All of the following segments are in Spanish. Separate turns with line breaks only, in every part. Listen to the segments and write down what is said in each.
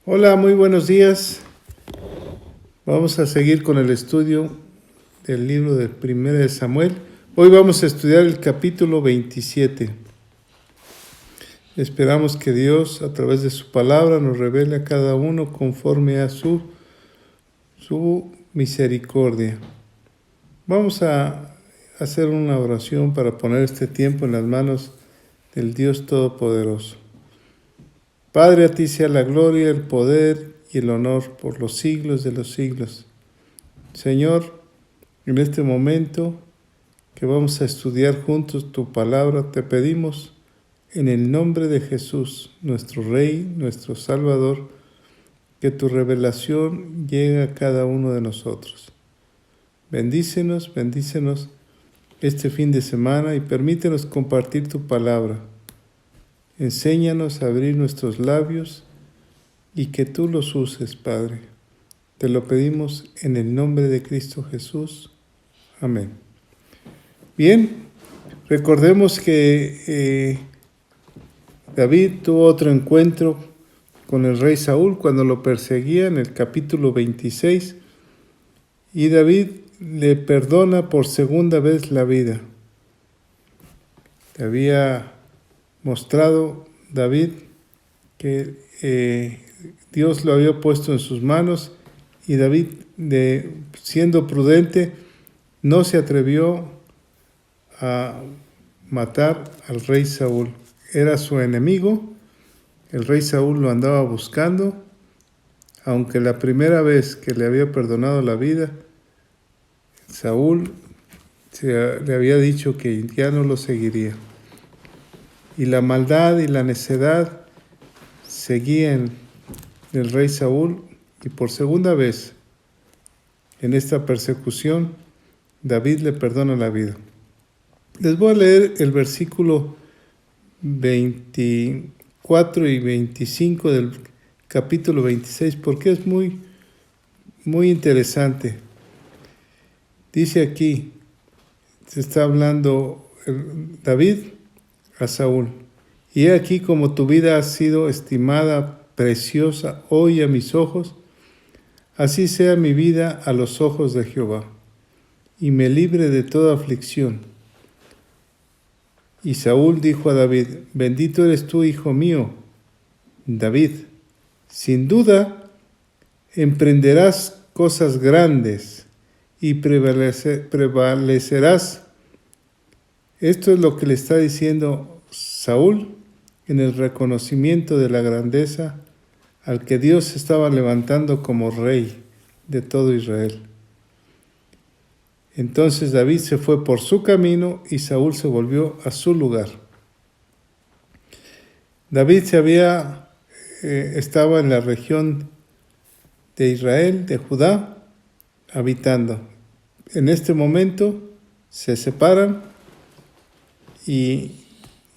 Hola, muy buenos días. Vamos a seguir con el estudio del libro de Primera de Samuel. Hoy vamos a estudiar el capítulo 27. Esperamos que Dios, a través de su palabra, nos revele a cada uno conforme a su misericordia. Vamos a hacer una oración para poner este tiempo en las manos del Dios Todopoderoso. Padre, a ti sea la gloria, el poder y el honor por los siglos de los siglos. Señor, en este momento que vamos a estudiar juntos tu palabra, te pedimos en el nombre de Jesús, nuestro Rey, nuestro Salvador, que tu revelación llegue a cada uno de nosotros. Bendícenos este fin de semana y permítenos compartir tu palabra. Enséñanos a abrir nuestros labios y que tú los uses, Padre. Te lo pedimos en el nombre de Cristo Jesús. Amén. Bien, recordemos que David tuvo otro encuentro con el rey Saúl cuando lo perseguía en el capítulo 26 y David le perdona por segunda vez la vida. Le había mostrado David que Dios lo había puesto en sus manos y David, siendo prudente, no se atrevió a matar al rey Saúl. Era su enemigo, el rey Saúl lo andaba buscando, aunque la primera vez que le había perdonado la vida, Saúl le había dicho que ya no lo seguiría. Y la maldad y la necedad seguían el rey Saúl y por segunda vez en esta persecución David le perdona la vida. Les voy a leer el versículo 24 y 25 del capítulo 26 porque es muy interesante. Dice aquí, se está hablando David a Saúl: y he aquí como tu vida ha sido estimada, preciosa hoy a mis ojos, así sea mi vida a los ojos de Jehová, y me libre de toda aflicción. Y Saúl dijo a David: bendito eres tú, hijo mío, David. Sin duda emprenderás cosas grandes y prevalecerás. Esto es lo que le está diciendo Saúl en el reconocimiento de la grandeza al que Dios estaba levantando como rey de todo Israel. Entonces David se fue por su camino y Saúl se volvió a su lugar. David estaba en la región de Israel, de Judá, habitando. En este momento se separan y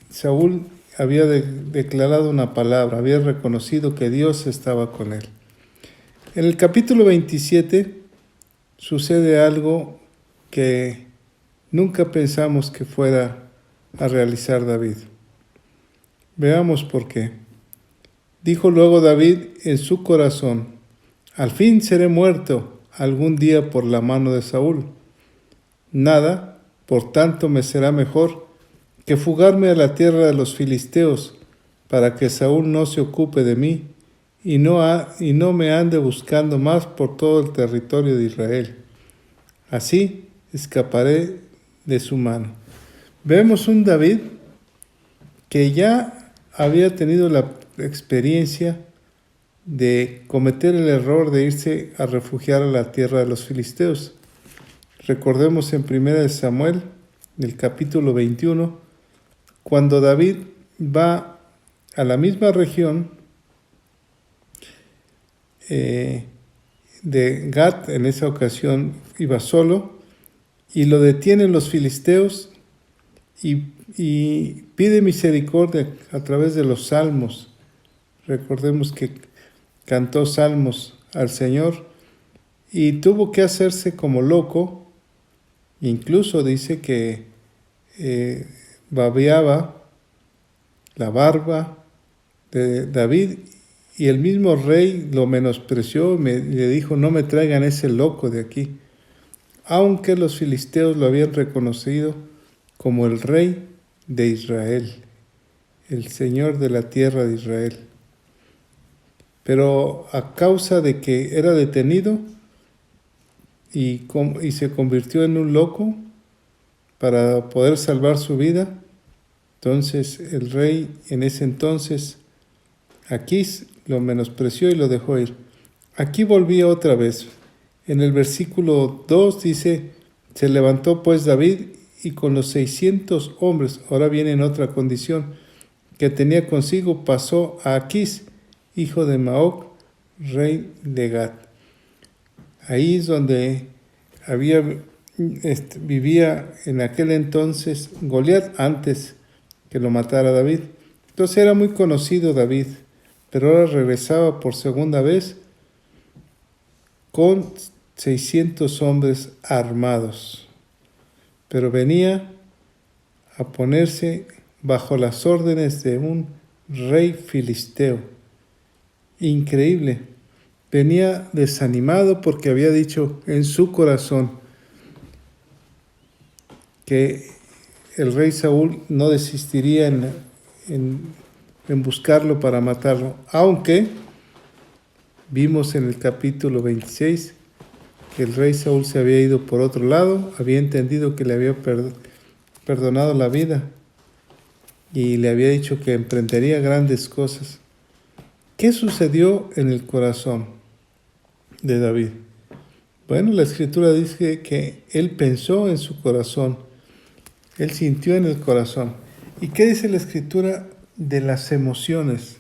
Saúl había declarado una palabra, había reconocido que Dios estaba con él. En el capítulo 27 sucede algo que nunca pensamos que fuera a realizar David. Veamos por qué. Dijo luego David en su corazón: al fin seré muerto algún día por la mano de Saúl. Nada, por tanto, me será mejor que fugarme a la tierra de los filisteos, para que Saúl no se ocupe de mí y no me ande buscando más por todo el territorio de Israel. Así escaparé de su mano. Vemos un David que ya había tenido la experiencia de cometer el error de irse a refugiar a la tierra de los filisteos. Recordemos en 1 Samuel, del capítulo 21, cuando David va a la misma región de Gat, en esa ocasión iba solo, y lo detienen los filisteos y pide misericordia a través de los salmos. Recordemos que cantó salmos al Señor y tuvo que hacerse como loco. Incluso dice que babeaba la barba de David Y el mismo rey lo menospreció, le dijo, no me traigan ese loco de aquí. Aunque los filisteos lo habían reconocido como el rey de Israel, el Señor de la tierra de Israel. Pero a causa de que era detenido y se convirtió en un loco para poder salvar su vida, entonces el rey en ese entonces, Aquís, lo menospreció y lo dejó ir. Aquí volvía otra vez. En el versículo 2 dice, se levantó pues David y con los 600 hombres, ahora viene en otra condición, que tenía consigo, pasó a Aquís, hijo de Maoc, rey de Gat. Ahí es donde vivía en aquel entonces Goliat, antes que lo matara David. Entonces era muy conocido David, pero ahora regresaba por segunda vez con 600 hombres armados. Pero venía a ponerse bajo las órdenes de un rey filisteo. Increíble. Venía desanimado porque había dicho en su corazón que el rey Saúl no desistiría en buscarlo para matarlo, aunque vimos en el capítulo 26 que el rey Saúl se había ido por otro lado, había entendido que le había perdonado la vida y le había dicho que emprendería grandes cosas. ¿Qué sucedió en el corazón de David? Bueno, la escritura dice que él pensó en su corazón, él sintió en el corazón. ¿Y qué dice la escritura de las emociones?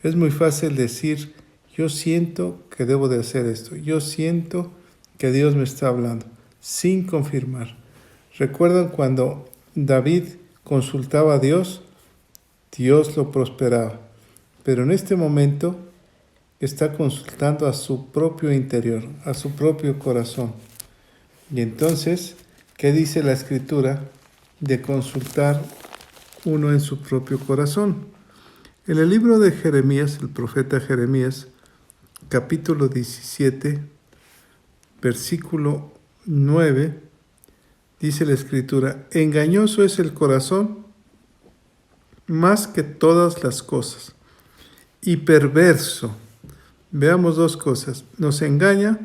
Es muy fácil decir, yo siento que debo de hacer esto, yo siento que Dios me está hablando, sin confirmar. ¿Recuerdan cuando David consultaba a Dios? Dios lo prosperaba. Pero en este momento está consultando a su propio interior, a su propio corazón. Y entonces, ¿qué dice la escritura de consultar uno en su propio corazón? En el libro de Jeremías, el profeta Jeremías, capítulo 17, versículo 9, dice la escritura, engañoso es el corazón más que todas las cosas y perverso. Veamos dos cosas, nos engaña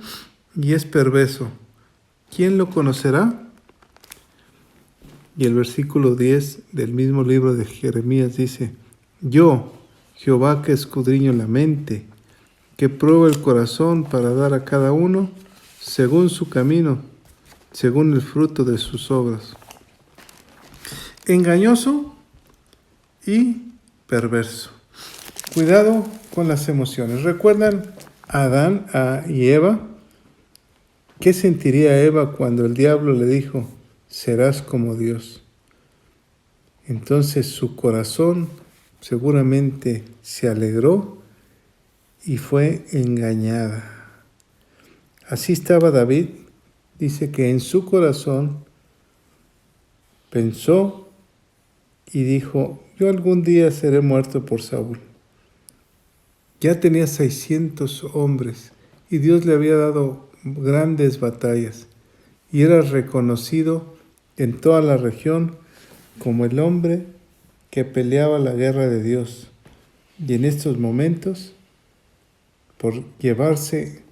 y es perverso. ¿Quién lo conocerá? Y el versículo 10 del mismo libro de Jeremías dice, yo, Jehová que escudriño la mente, que pruebo el corazón para dar a cada uno según su camino, según el fruto de sus obras. Engañoso y perverso. Cuidado con las emociones. ¿Recuerdan a Adán y Eva? ¿Qué sentiría Eva cuando el diablo le dijo, serás como Dios? Entonces su corazón seguramente se alegró y fue engañada. Así estaba David. Dice que en su corazón pensó y dijo, yo algún día seré muerto por Saúl. Ya tenía 600 hombres y Dios le había dado grandes batallas y era reconocido en toda la región como el hombre que peleaba la guerra de Dios. Y en estos momentos, por llevarse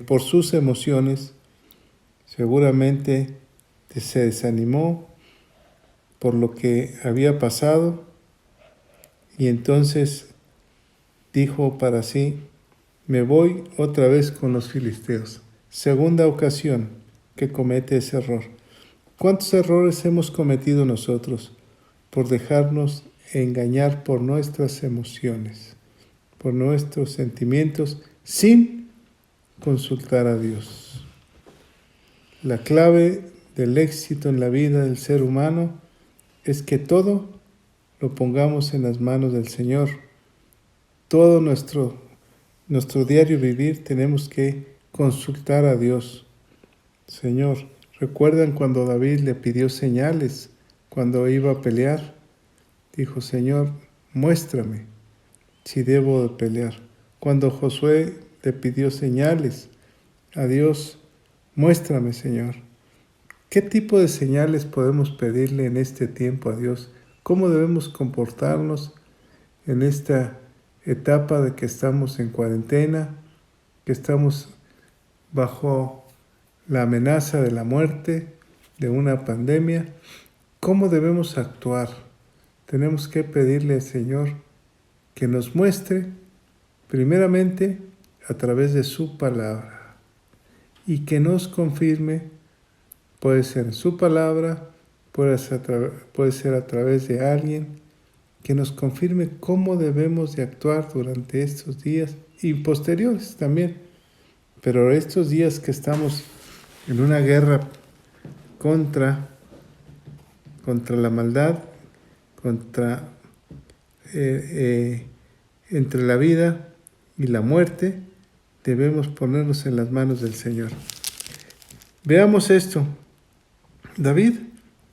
por sus emociones, seguramente se desanimó por lo que había pasado y entonces dijo para sí, me voy otra vez con los filisteos. Segunda ocasión que comete ese error. ¿Cuántos errores hemos cometido nosotros por dejarnos engañar por nuestras emociones, por nuestros sentimientos, sin consultar a Dios? La clave del éxito en la vida del ser humano es que todo lo pongamos en las manos del Señor. Todo nuestro diario vivir tenemos que consultar a Dios. Señor, ¿recuerdan cuando David le pidió señales cuando iba a pelear? Dijo, Señor, muéstrame. si debo de pelear. Cuando Josué le pidió señales a Dios, muéstrame, Señor. ¿Qué tipo de señales podemos pedirle en este tiempo a Dios? ¿Cómo debemos comportarnos en esta etapa de que estamos en cuarentena, que estamos bajo la amenaza de la muerte, de una pandemia? ¿Cómo debemos actuar? Tenemos que pedirle al Señor que nos muestre, primeramente, a través de su palabra, y que nos confirme, puede ser en su palabra, puede ser a través de alguien, que nos confirme cómo debemos de actuar durante estos días y posteriores también. Pero estos días que estamos en una guerra contra la maldad, entre la vida y la muerte, debemos ponernos en las manos del Señor. Veamos esto. David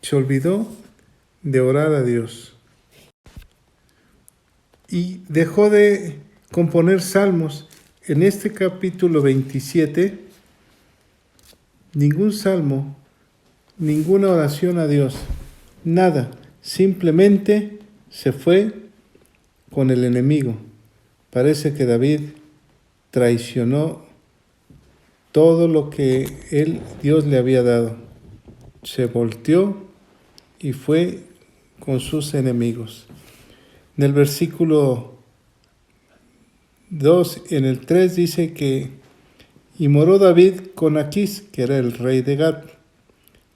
se olvidó de orar a Dios y dejó de componer salmos. En este capítulo 27, ningún salmo, ninguna oración a Dios, nada, simplemente se fue con el enemigo. Parece que David traicionó todo lo que Dios le había dado. Se volteó y fue con sus enemigos. En el versículo 2, en el 3 dice que y moró David con Aquís, que era el rey de Gat,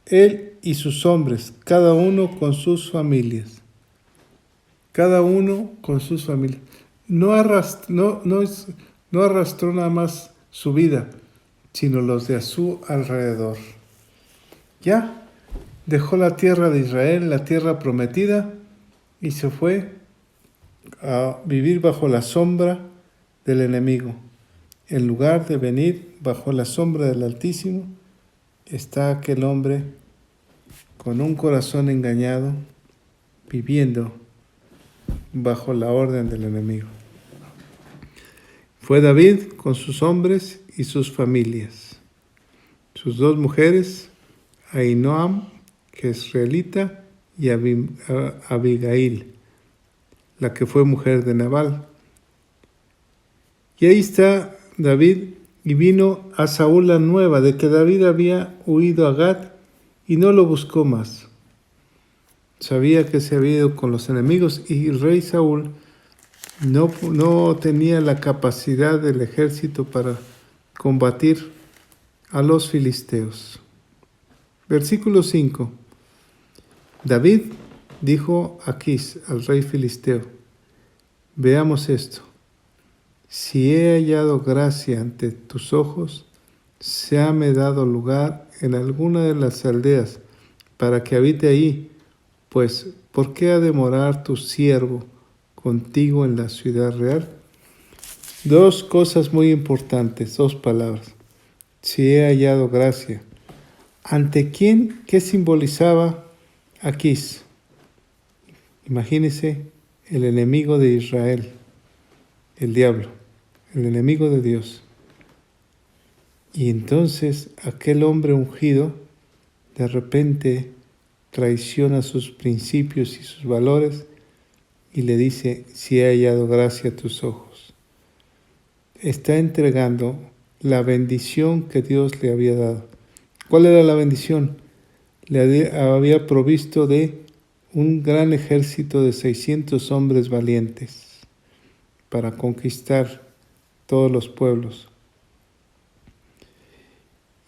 él y sus hombres, cada uno con sus familias. Cada uno con sus familias. No arrastró nada más su vida, sino los de a su alrededor. Ya dejó la tierra de Israel, la tierra prometida, y se fue a vivir bajo la sombra del enemigo. En lugar de venir bajo la sombra del Altísimo, está aquel hombre con un corazón engañado, viviendo bajo la orden del enemigo. Fue David con sus hombres y sus familias, sus dos mujeres, Ahinoam, jezreelita, y Abigail, la que fue mujer de Nabal. Y ahí está David, y vino a Saúl la nueva de que David había huido a Gat y no lo buscó más. Sabía que se había ido con los enemigos y el rey Saúl no tenía la capacidad del ejército para combatir a los filisteos. Versículo 5. David dijo a Aquís, al rey filisteo, veamos esto. Si he hallado gracia ante tus ojos, séame dado lugar en alguna de las aldeas para que habite ahí, pues, ¿por qué ha de morar tu siervo contigo en la ciudad real? Dos cosas muy importantes, dos palabras. Si he hallado gracia. ¿Ante quién? ¿Qué simbolizaba Aquís? Imagínese el enemigo de Israel, el diablo, el enemigo de Dios. Y entonces aquel hombre ungido de repente traiciona sus principios y sus valores y le dice, si he hallado gracia a tus ojos. Está entregando la bendición que Dios le había dado. ¿Cuál era la bendición? Le había provisto de un gran ejército de 600 hombres valientes para conquistar todos los pueblos.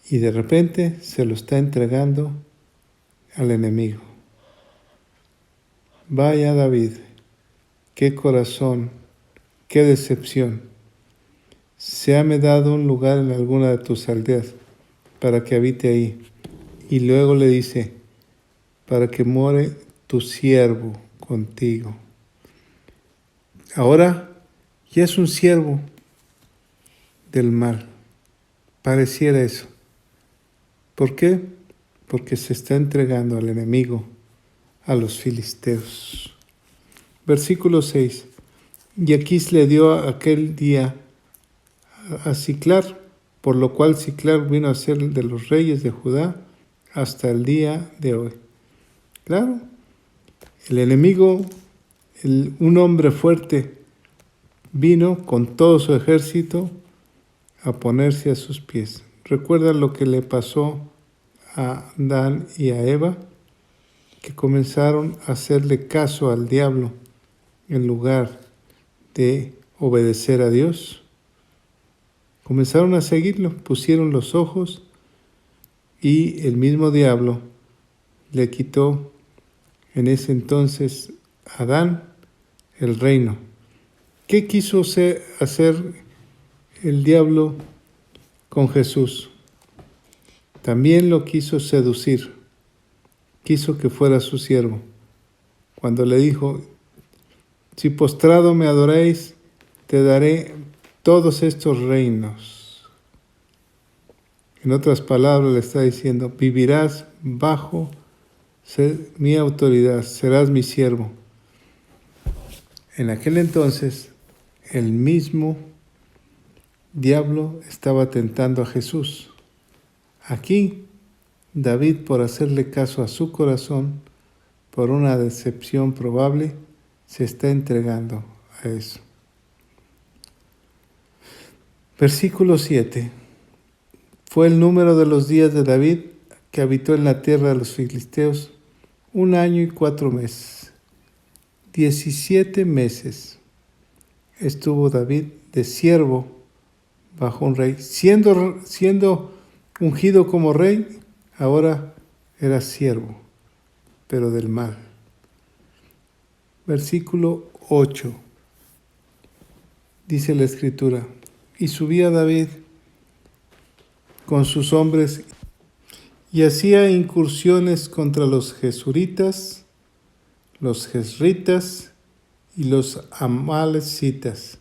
Y de repente se lo está entregando al enemigo. Vaya David, qué corazón, qué decepción. Séame dado un lugar en alguna de tus aldeas para que habite ahí. Y luego le dice, para que more tu siervo contigo. Ahora ya es un siervo del mal. Pareciera eso. ¿Por qué? Porque se está entregando al enemigo, a los filisteos. Versículo 6. Y Aquís le dio aquel día a Siclar, por lo cual Siclar vino a ser de los reyes de Judá hasta el día de hoy. Claro, el enemigo, un hombre fuerte, vino con todo su ejército a ponerse a sus pies. ¿Recuerda lo que le pasó a Adán y a Eva? Que comenzaron a hacerle caso al diablo en lugar de obedecer a Dios. Comenzaron a seguirlo, pusieron los ojos y el mismo diablo le quitó en ese entonces a Adán el reino. ¿Qué quiso hacer el diablo con Jesús? También lo quiso seducir, quiso que fuera su siervo. Cuando le dijo, si postrado me adoréis, te daré todos estos reinos. En otras palabras le está diciendo, vivirás bajo mi autoridad, serás mi siervo. En aquel entonces, el mismo diablo estaba tentando a Jesús. Aquí, David, por hacerle caso a su corazón, por una decepción probable, se está entregando a eso. Versículo 7. Fue el número de los días de David que habitó en la tierra de los filisteos 1 año y 4 meses. 17 meses estuvo David de siervo bajo un rey. Siendo ungido como rey, ahora era siervo, pero del mal. Versículo 8. Dice la Escritura, y subía David con sus hombres y hacía incursiones contra los gesuritas, los gesritas y los amalecitas,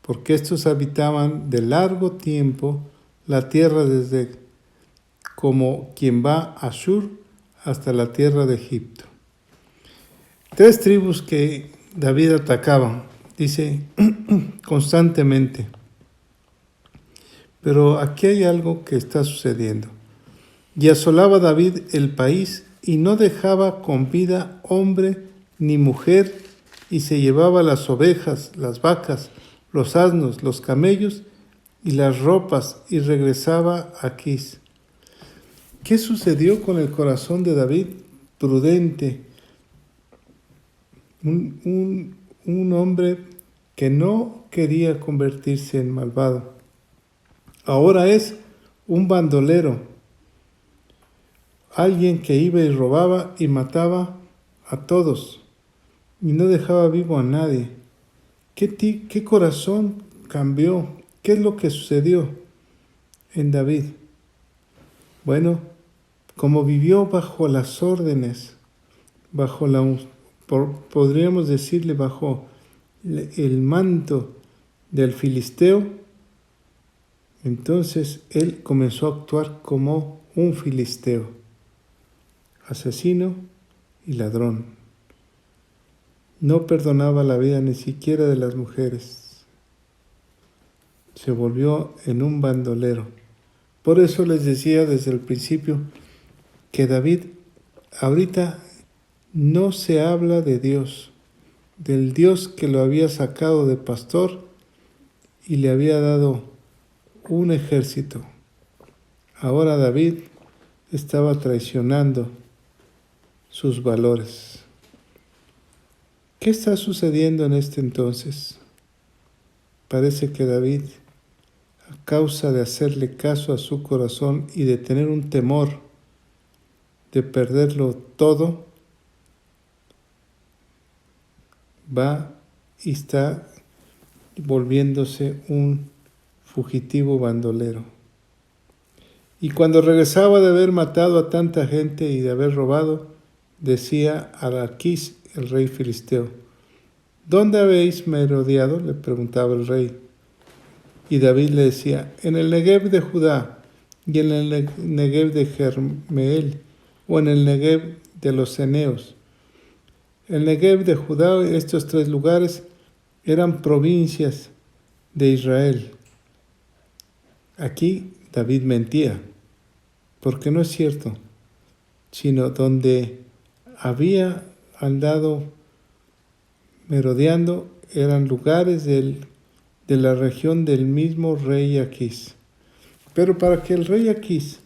porque estos habitaban de largo tiempo la tierra desde como quien va a Ashur hasta la tierra de Egipto. 3 tribus que David atacaba, dice, constantemente. Pero aquí hay algo que está sucediendo. Y asolaba David el país y no dejaba con vida hombre ni mujer, y se llevaba las ovejas, las vacas, los asnos, los camellos y las ropas, y regresaba a Aquís. ¿Qué sucedió con el corazón de David? Prudente, un hombre que no quería convertirse en malvado. Ahora es un bandolero, alguien que iba y robaba y mataba a todos y no dejaba vivo a nadie. ¿Qué corazón cambió? ¿Qué es lo que sucedió en David? Bueno, como vivió bajo las órdenes, podríamos decirle bajo el manto del filisteo, entonces él comenzó a actuar como un filisteo, asesino y ladrón. No perdonaba la vida ni siquiera de las mujeres. Se volvió en un bandolero. Por eso les decía desde el principio que David ahorita no se habla de Dios, del Dios que lo había sacado de pastor y le había dado un ejército. Ahora David estaba traicionando sus valores. ¿Qué está sucediendo en este entonces? Parece que David, a causa de hacerle caso a su corazón y de tener un temor de perderlo todo, va y está volviéndose un fugitivo bandolero. Y cuando regresaba de haber matado a tanta gente y de haber robado, decía a Aquís, el rey filisteo, ¿dónde habéis merodeado?, le preguntaba el rey. Y David le decía, en el Negev de Judá, y en el Negev de Jermeel, o en el Negev de los Ceneos. El Negev de Judá, estos 3 lugares, eran provincias de Israel. Aquí David mentía, porque no es cierto, sino donde había andado merodeando eran lugares de la región del mismo rey Aquís. Pero para que el rey Aquís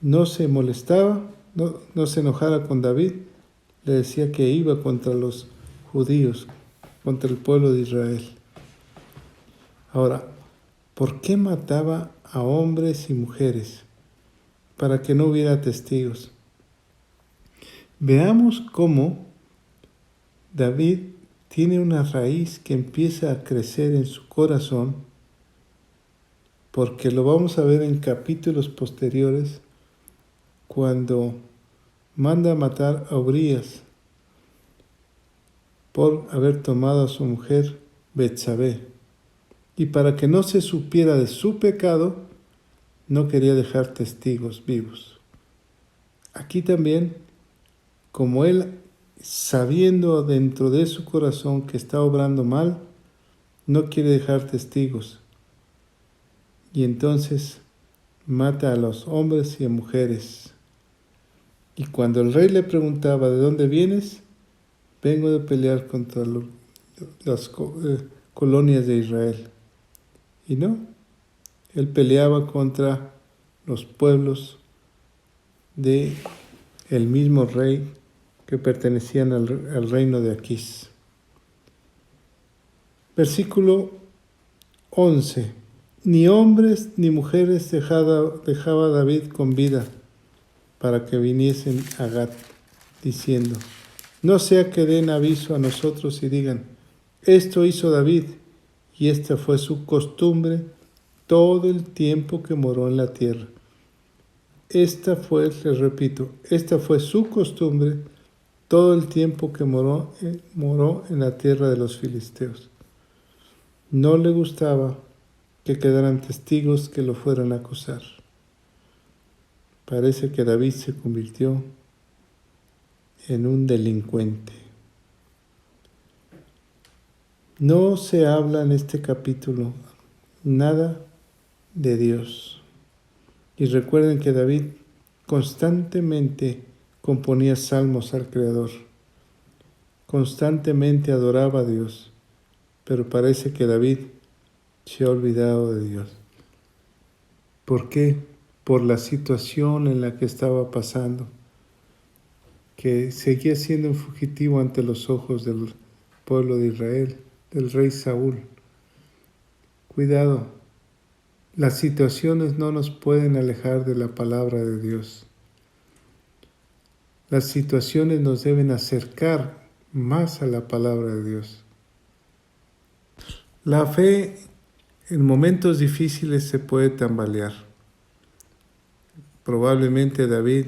no se molestaba, no se enojara con David, le decía que iba contra los judíos, contra el pueblo de Israel. Ahora, ¿por qué mataba a hombres y mujeres? Para que no hubiera testigos. Veamos cómo David tiene una raíz que empieza a crecer en su corazón, porque lo vamos a ver en capítulos posteriores, cuando manda a matar a Urías por haber tomado a su mujer Betsabé. Y para que no se supiera de su pecado, no quería dejar testigos vivos. Aquí también, como él, sabiendo dentro de su corazón que está obrando mal, no quiere dejar testigos. Y entonces mata a los hombres y a mujeres. Y cuando el rey le preguntaba, ¿de dónde vienes? Vengo de pelear contra las colonias de Israel. Y no, él peleaba contra los pueblos de el mismo rey que pertenecían al reino de Aquís. Versículo 11. Ni hombres ni mujeres dejaba David con vida para que viniesen a Gat, diciendo, no sea que den aviso a nosotros y digan, esto hizo David, y esta fue su costumbre todo el tiempo que moró en la tierra. Esta fue su costumbre todo el tiempo que moró en la tierra de los filisteos. No le gustaba que quedaran testigos que lo fueran a acusar. Parece que David se convirtió en un delincuente. No se habla en este capítulo nada de Dios. Y recuerden que David constantemente componía salmos al Creador. Constantemente adoraba a Dios. Pero parece que David se ha olvidado de Dios. ¿Por qué? Por la situación en la que estaba pasando, que seguía siendo un fugitivo ante los ojos del pueblo de Israel, del rey Saúl. Cuidado, las situaciones no nos pueden alejar de la palabra de Dios. Las situaciones nos deben acercar más a la palabra de Dios. La fe en momentos difíciles se puede tambalear. Probablemente David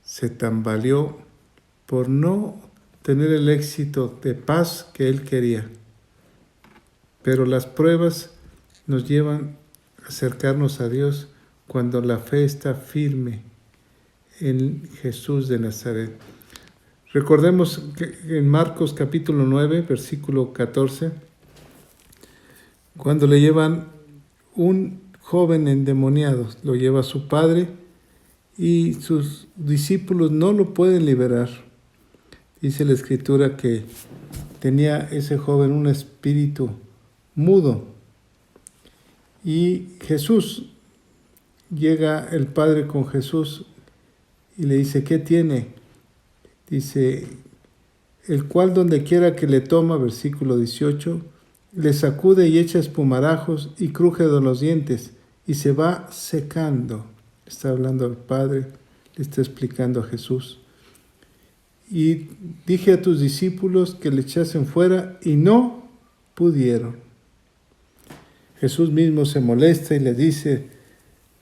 se tambaleó por no tener el éxito de paz que él quería. Pero las pruebas nos llevan a acercarnos a Dios cuando la fe está firme en Jesús de Nazaret. Recordemos que en Marcos capítulo 9, versículo 14, cuando le llevan un joven endemoniado, lo lleva su padre y sus discípulos no lo pueden liberar. Dice la Escritura que tenía ese joven un espíritu mudo. Y llega el padre con Jesús y le dice, ¿qué tiene? Dice, el cual donde quiera que le toma, versículo 18, le sacude y echa espumarajos y cruje de los dientes y se va secando. Está hablando al Padre, le está explicando a Jesús. Y dije a tus discípulos que le echasen fuera y no pudieron. Jesús mismo se molesta y le dice,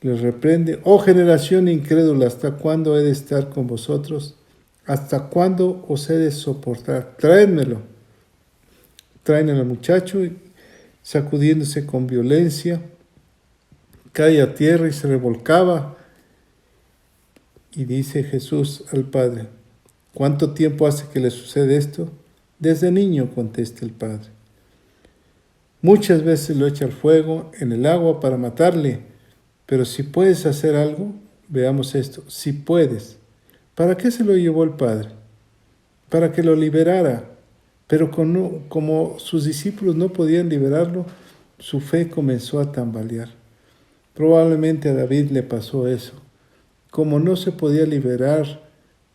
les reprende, oh generación incrédula, ¿hasta cuándo he de estar con vosotros? ¿Hasta cuándo os he de soportar? Traédmelo. Traen al muchacho y sacudiéndose con violencia, cae a tierra y se revolcaba. Y dice Jesús al Padre, ¿cuánto tiempo hace que le sucede esto? Desde niño, contesta el Padre. Muchas veces lo echa al fuego, en el agua para matarle. Pero si puedes hacer algo, veamos esto, si puedes. ¿Para qué se lo llevó el Padre? Para que lo liberara. Pero como sus discípulos no podían liberarlo, su fe comenzó a tambalear. Probablemente a David le pasó eso. Como no se podía liberar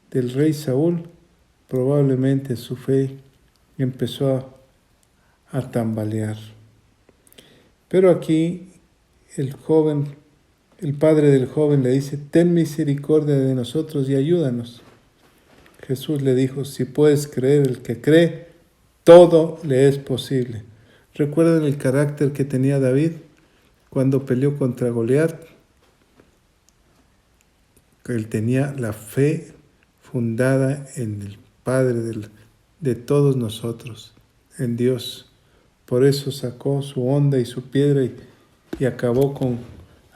del rey Saúl, probablemente su fe empezó a tambalear. Pero aquí el padre del joven le dice, ten misericordia de nosotros y ayúdanos. Jesús le dijo, si puedes creer, el que cree, todo le es posible. ¿Recuerdan el carácter que tenía David cuando peleó contra Goliat? Él tenía la fe fundada en el Padre de todos nosotros, en Dios. Por eso sacó su honda y su piedra y acabó con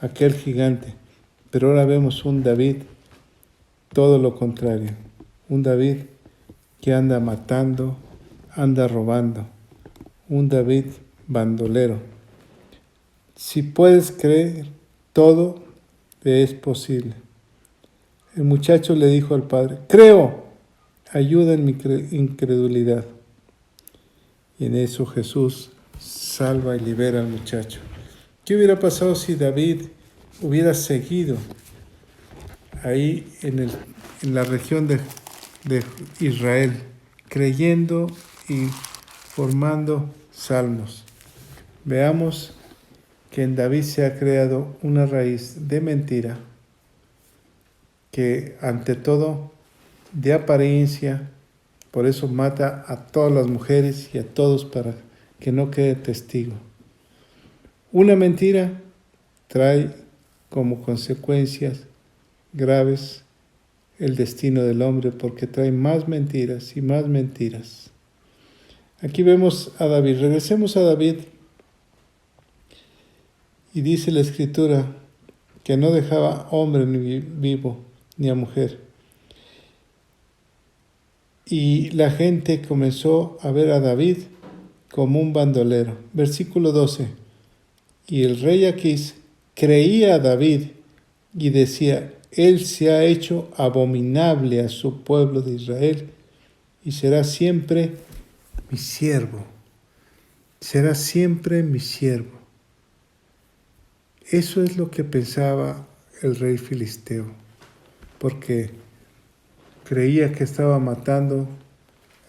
aquel gigante. Pero ahora vemos un David, todo lo contrario. Un David que anda matando, anda robando. Un David bandolero. Si puedes creer, todo te es posible. El muchacho le dijo al padre, creo, ayuda en mi incredulidad. Y en eso Jesús salva y libera al muchacho. ¿Qué hubiera pasado si David hubiera seguido ahí en la región de Israel, creyendo y formando salmos? Veamos que en David se ha creado una raíz de mentira que ante todo de apariencia, por eso mata a todas las mujeres y a todos para que no quede testigo. Una mentira trae como consecuencias graves el destino del hombre porque trae más mentiras y más mentiras. Aquí vemos a David. Regresemos a David y dice la Escritura que no dejaba hombre ni vivo ni a mujer. Y la gente comenzó a ver a David como un bandolero. Versículo 12. Y el rey Aquís creía a David y decía, él se ha hecho abominable a su pueblo de Israel y será siempre mi siervo. Será siempre mi siervo. Eso es lo que pensaba el rey filisteo, porque creía que estaba matando,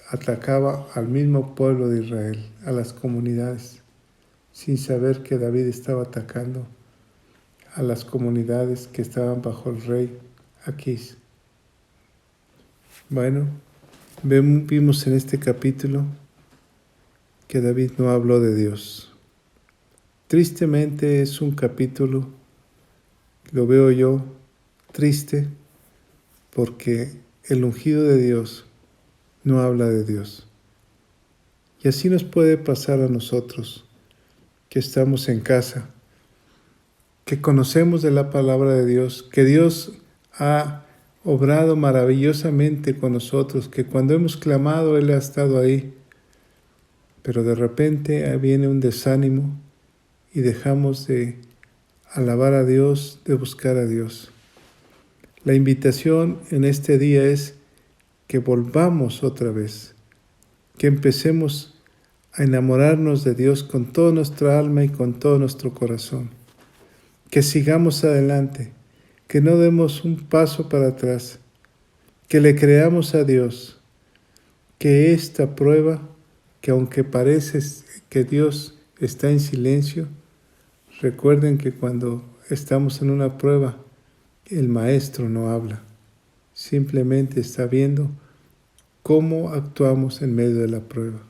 atacaba al mismo pueblo de Israel, a las comunidades, sin saber que David estaba atacando a las comunidades que estaban bajo el rey Aquís. Bueno, vimos en este capítulo que David no habló de Dios. Tristemente es un capítulo, lo veo yo, triste, porque el ungido de Dios no habla de Dios. Y así nos puede pasar a nosotros, que estamos en casa, que conocemos de la palabra de Dios, que Dios ha obrado maravillosamente con nosotros, que cuando hemos clamado Él ha estado ahí, pero de repente viene un desánimo y dejamos de alabar a Dios, de buscar a Dios. La invitación en este día es que volvamos otra vez, que empecemos a enamorarnos de Dios con toda nuestra alma y con todo nuestro corazón, que sigamos adelante, que no demos un paso para atrás, que le creamos a Dios, que esta prueba, que aunque parece que Dios está en silencio, recuerden que cuando estamos en una prueba, el maestro no habla, simplemente está viendo cómo actuamos en medio de la prueba.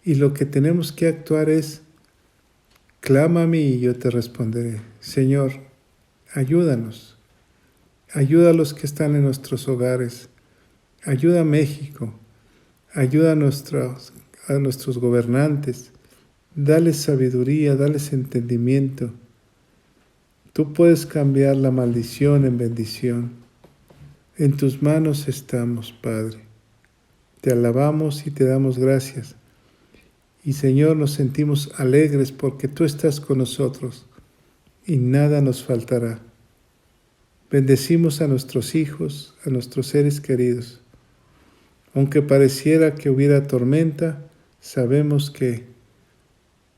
Y lo que tenemos que actuar es, clama a mí y yo te responderé. Señor, ayúdanos, ayuda a los que están en nuestros hogares, ayuda a México, ayuda a nuestros gobernantes, dales sabiduría, dales entendimiento. Tú puedes cambiar la maldición en bendición. En tus manos estamos, Padre. Te alabamos y te damos gracias. Y Señor, nos sentimos alegres porque tú estás con nosotros y nada nos faltará. Bendecimos a nuestros hijos, a nuestros seres queridos. Aunque pareciera que hubiera tormenta, sabemos que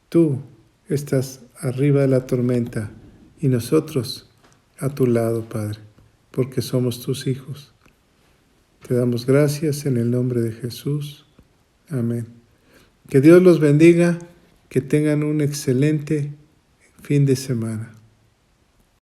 tú estás arriba de la tormenta y nosotros a tu lado, Padre, porque somos tus hijos. Te damos gracias en el nombre de Jesús. Amén. Que Dios los bendiga, que tengan un excelente fin de semana.